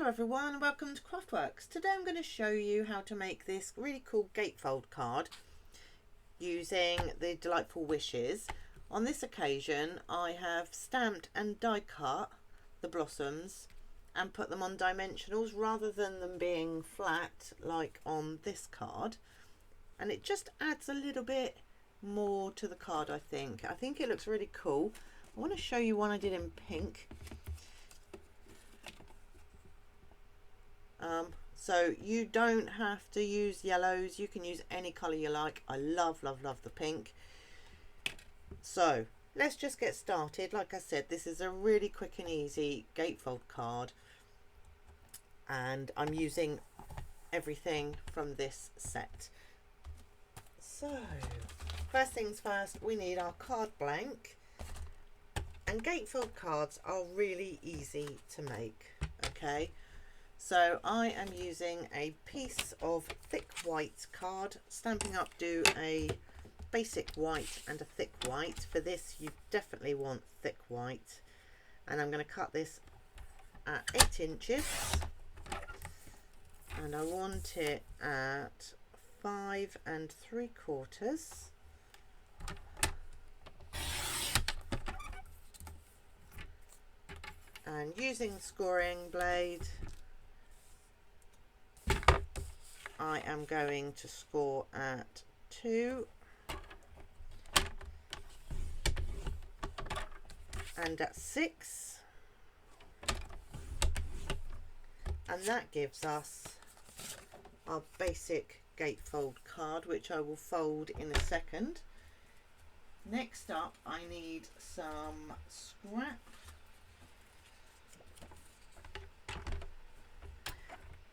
Hello everyone, welcome to Craftworks. Today I'm going to show you how to make this really cool gatefold card using the Delightful Wishes. On this occasion I have stamped and die cut the blossoms and put them on dimensionals rather than them being flat like on this card, and it just adds a little bit more to the card. I think it looks really cool. I want to show you one I did in pink. So you don't have to use yellows, you can use any colour you like. I love the pink. So let's just get started. Like I said, this is a really quick and easy gatefold card, and I'm using everything from this set. So first things first, we need our card blank, and gatefold cards are really easy to make. Okay, so I am using a piece of thick white card. Stamping Up do a basic white and a thick white. For this you definitely want thick white, and I'm going to cut this at 8 inches, and I want it at 5 3/4. And using scoring blade, I am going to score at 2 and at 6, and that gives us our basic gatefold card, which I will fold in a second. Next up, I need some scrap.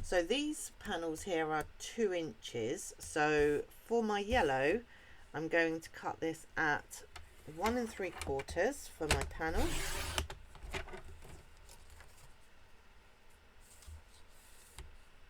So these panels here are 2 inches. So for my yellow, I'm going to cut this at 1 3/4 for my panel.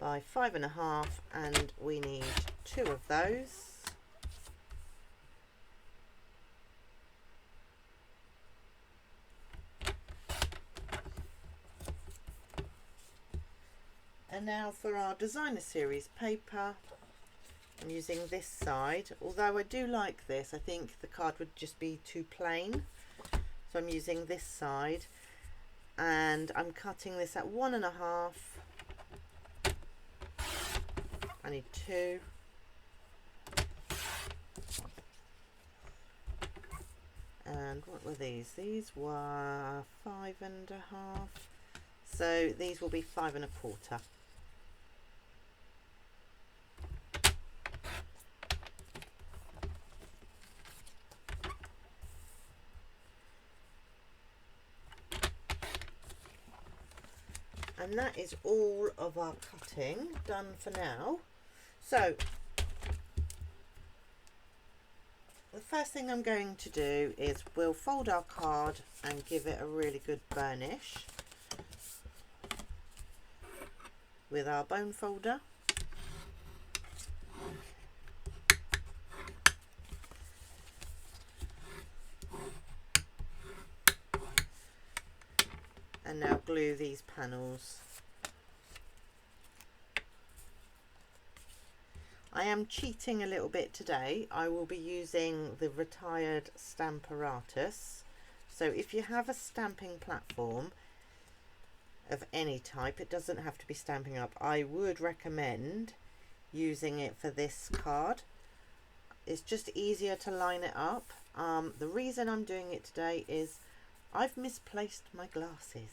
By 5 1/2, and we need 2 of those. And now for our designer series paper, I'm using this side. Although I do like this, I think the card would just be too plain. So I'm using this side, and I'm cutting this at 1 1/2. I need 2. And what were these? These were 5 1/2. So these will be 5 1/4. And that is all of our cutting done for now. So the first thing I'm going to do is we'll fold our card and give it a really good burnish with our bone folder. And now glue these panels. I am cheating a little bit today. I will be using the retired Stamparatus. So if you have a stamping platform of any type, it doesn't have to be Stamping Up, I would recommend using it for this card. It's just easier to line it up. The reason I'm doing it today is I've misplaced my glasses.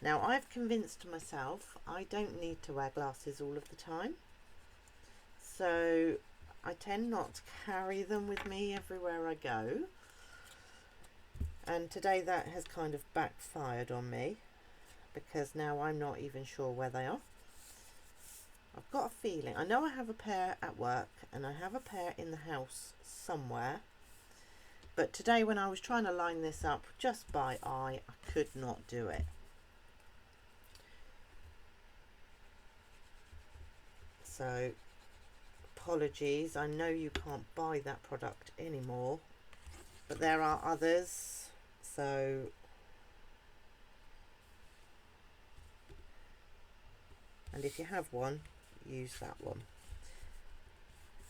Now I've convinced myself I don't need to wear glasses all of the time, so I tend not to carry them with me everywhere I go, and today that has kind of backfired on me because now I'm not even sure where they are. I've got a feeling, I know I have a pair at work and I have a pair in the house somewhere, but today when I was trying to line this up just by eye, I could not do it. So apologies, I know you can't buy that product anymore, but there are others. So and if you have one, use that one.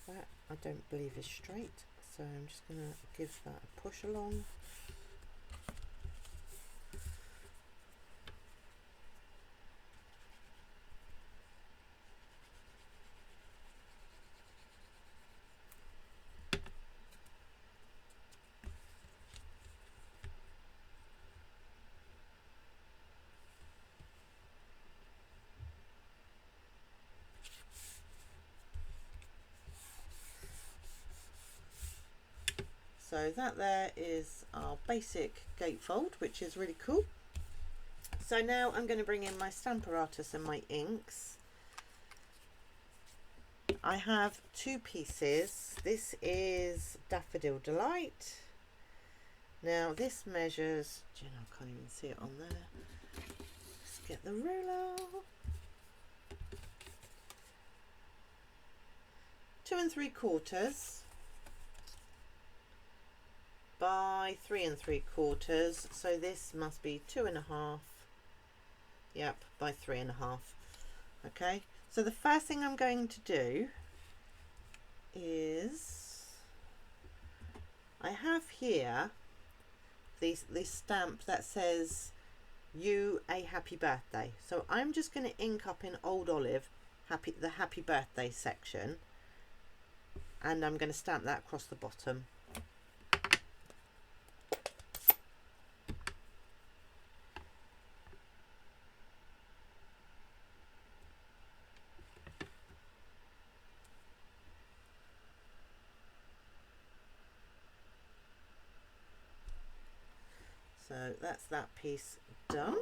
That I don't believe is straight, so I'm just going to give that a push along. So that there is our basic gatefold, which is really cool. So now I'm going to bring in my Stamparatus and my inks. I have two pieces. This is Daffodil Delight. Now this measures, I can't even see it on there. Let's get the ruler. 2 3/4 by 3 3/4, so this must be 2.5, yep, by 3.5. Okay, so the first thing I'm going to do is, I have here this stamp that says "You a happy birthday," so I'm just going to ink up in Old Olive the happy birthday section, and I'm going to stamp that across the bottom. So that's that piece done.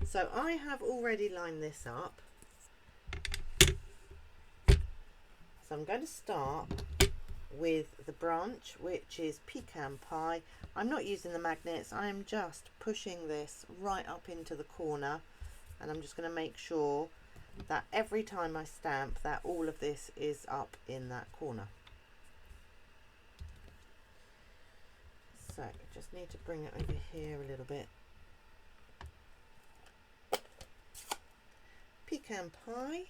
So I have already lined this up. So I'm going to start with the branch, which is Pecan Pie. I'm not using the magnets, I'm just pushing this right up into the corner, and I'm just going to make sure that every time I stamp that all of this is up in that corner. So I just need to bring it over here a little bit. Pecan Pie.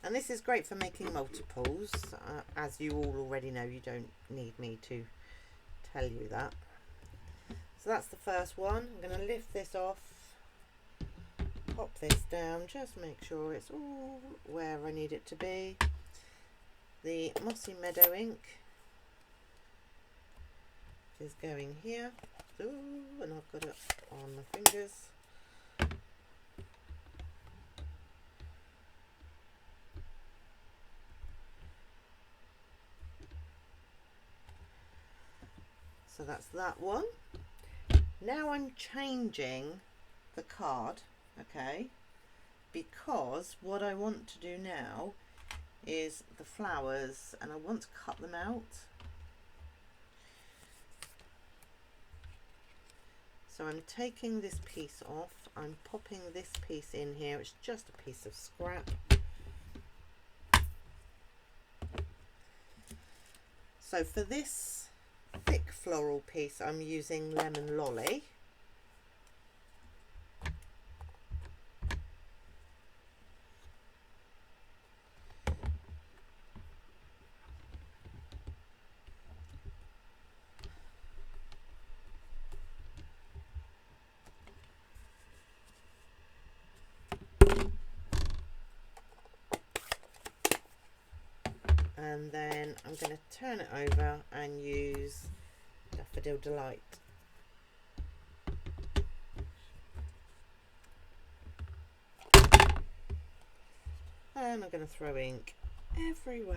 And this is great for making multiples, as you all already know. You don't need me to tell you that. So that's the first one. I'm going to lift this off, pop this down, just make sure it's all where I need it to be. The Mossy Meadow ink is going here. Ooh, and I've got it on my fingers. So that's that one. Now I'm changing the card, okay, because what I want to do now is the flowers, and I want to cut them out. So I'm taking this piece off, I'm popping this piece in here, it's just a piece of scrap. So for this thick floral piece I'm using Lemon Lolly. And then I'm going to turn it over and use Daffodil Delight. And I'm going to throw ink everywhere.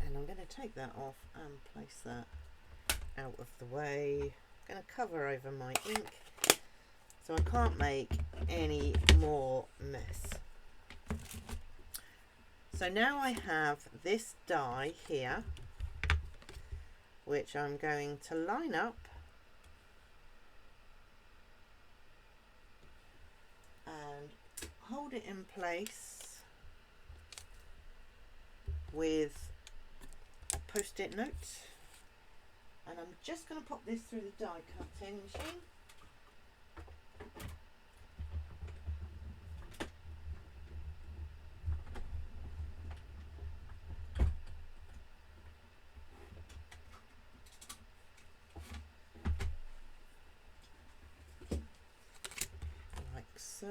And I'm going to take that off and place that out of the way. I'm going to cover over my ink so I can't make any more mess. So now I have this die here, which I'm going to line up and hold it in place with a post-it note, and I'm just going to pop this through the die cutting machine. Like so.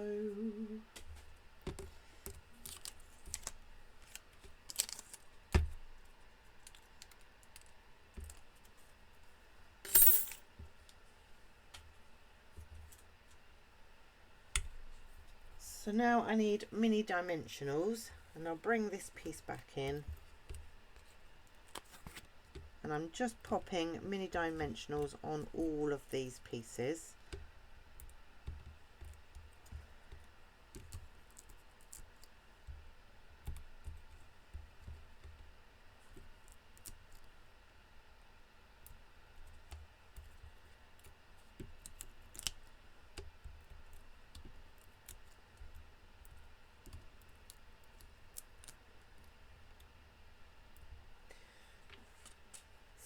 So now I need mini dimensionals, and I'll bring this piece back in, and I'm just popping mini dimensionals on all of these pieces.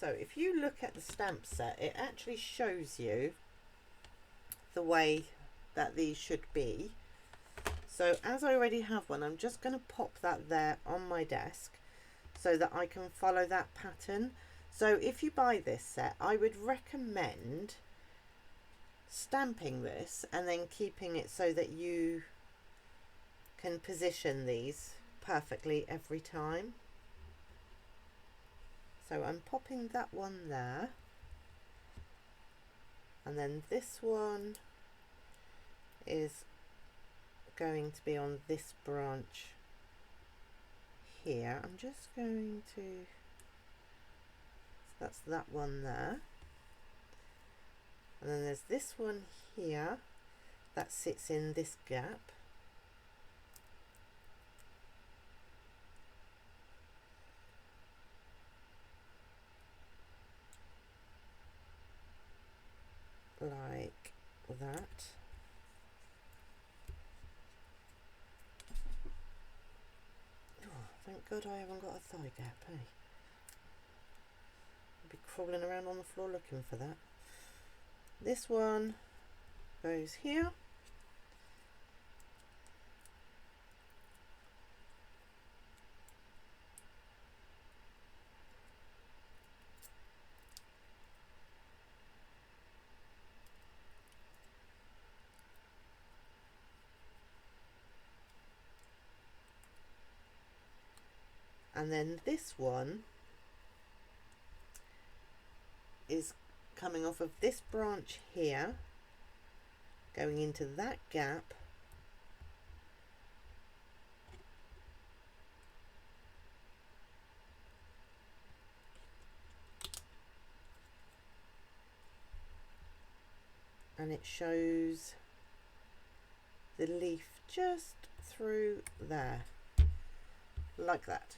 So if you look at the stamp set, it actually shows you the way that these should be. So as I already have one, I'm just going to pop that there on my desk so that I can follow that pattern. So if you buy this set, I would recommend stamping this and then keeping it so that you can position these perfectly every time. So I'm popping that one there, and then this one is going to be on this branch here. I'm just going to, so that's that one there, and then there's this one here that sits in this gap. Like that. Oh, thank God I haven't got a thigh gap, eh? I'll be crawling around on the floor looking for that. This one goes here. And then this one is coming off of this branch here, going into that gap, and it shows the leaf just through there, like that.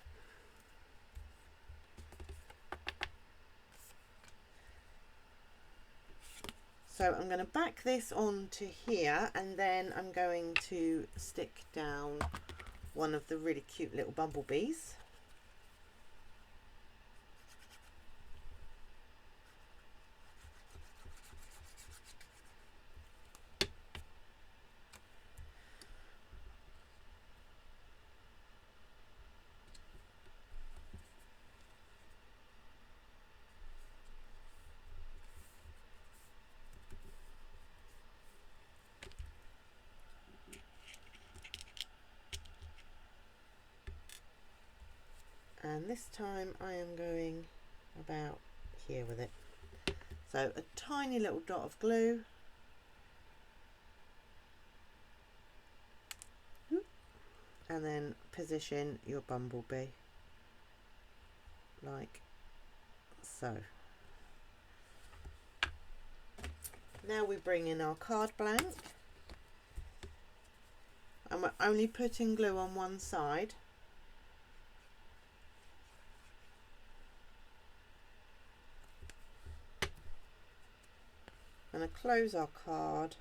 So I'm going to back this onto here, and then I'm going to stick down one of the really cute little bumblebees. And this time I am going about here with it. So a tiny little dot of glue, and then position your bumblebee like so. Now we bring in our card blank, and we're only putting glue on one side. I'm going to close our card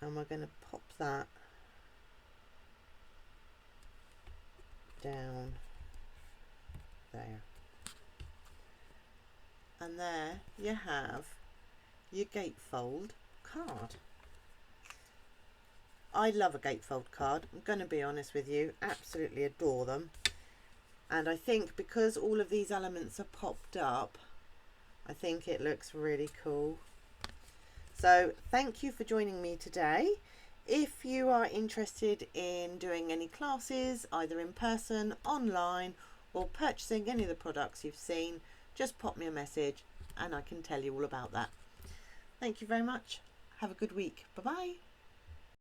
and we're going to pop that down there. And there you have your Gatefold card. I love a Gatefold card. I'm going to be honest with you, absolutely adore them. And I think because all of these elements are popped up, I think it looks really cool. So thank you for joining me today. If you are interested in doing any classes, either in person, online, or purchasing any of the products you've seen, just pop me a message and I can tell you all about that. Thank you very much. Have a good week. Bye bye.